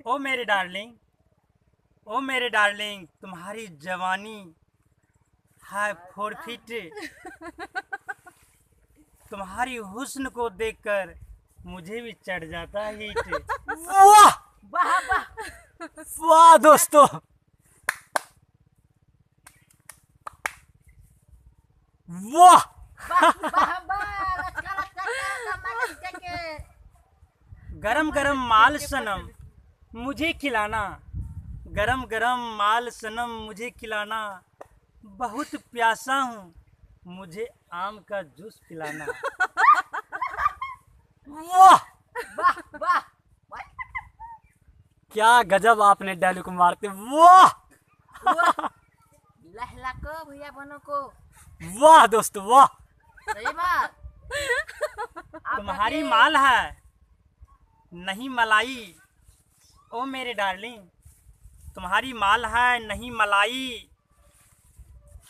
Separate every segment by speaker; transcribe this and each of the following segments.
Speaker 1: ओ मेरे डार्लिंग, ओ मेरे डार्लिंग, तुम्हारी जवानी है फोरफिट। तुम्हारी हुस्न को देखकर मुझे भी चढ़ जाता है हीट।
Speaker 2: वाह
Speaker 3: वाह वाह
Speaker 2: वाह दोस्तों, वाह
Speaker 3: वाह वाह लचका के
Speaker 1: गरम गरम माल सनम मुझे खिलाना, गरम गरम माल सनम मुझे खिलाना। बहुत प्यासा हूँ, मुझे आम का जूस पिलाना।
Speaker 2: वाह,
Speaker 3: वाह वाह
Speaker 2: क्या गजब आपने डायलॉग मारते। वाह
Speaker 3: लहला को भैया बनो को
Speaker 2: वाह दोस्तों वाह।
Speaker 3: सही बात।
Speaker 1: तुम्हारी माल है नहीं मलाई, ओ मेरे डार्लिंग, तुम्हारी माल है नहीं मलाई।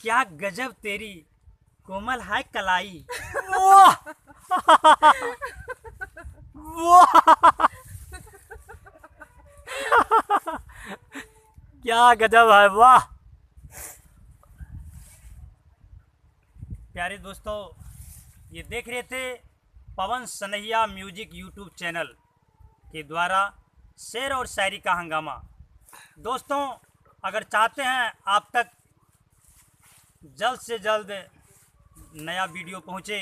Speaker 1: क्या गजब तेरी कोमल है कलाई।
Speaker 2: वाह वाह क्या गजब है। वाह
Speaker 1: प्यारे दोस्तों, ये देख रहे थे पवन सनहिया म्यूजिक यूट्यूब चैनल के द्वारा शेर और शायरी का हंगामा। दोस्तों, अगर चाहते हैं आप तक जल्द से जल्द नया वीडियो पहुंचे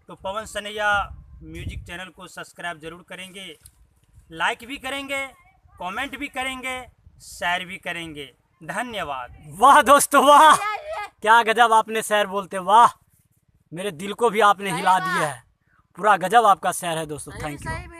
Speaker 1: तो पवन सनहिया म्यूजिक चैनल को सब्सक्राइब ज़रूर करेंगे, लाइक भी करेंगे, कमेंट भी करेंगे, शेयर भी करेंगे। धन्यवाद।
Speaker 2: वाह दोस्तों वाह, क्या गजब आपने शेर बोलते। वाह, मेरे दिल को भी आपने हिला दिया है। पूरा गजब आपका शेर है दोस्तों। Thank you.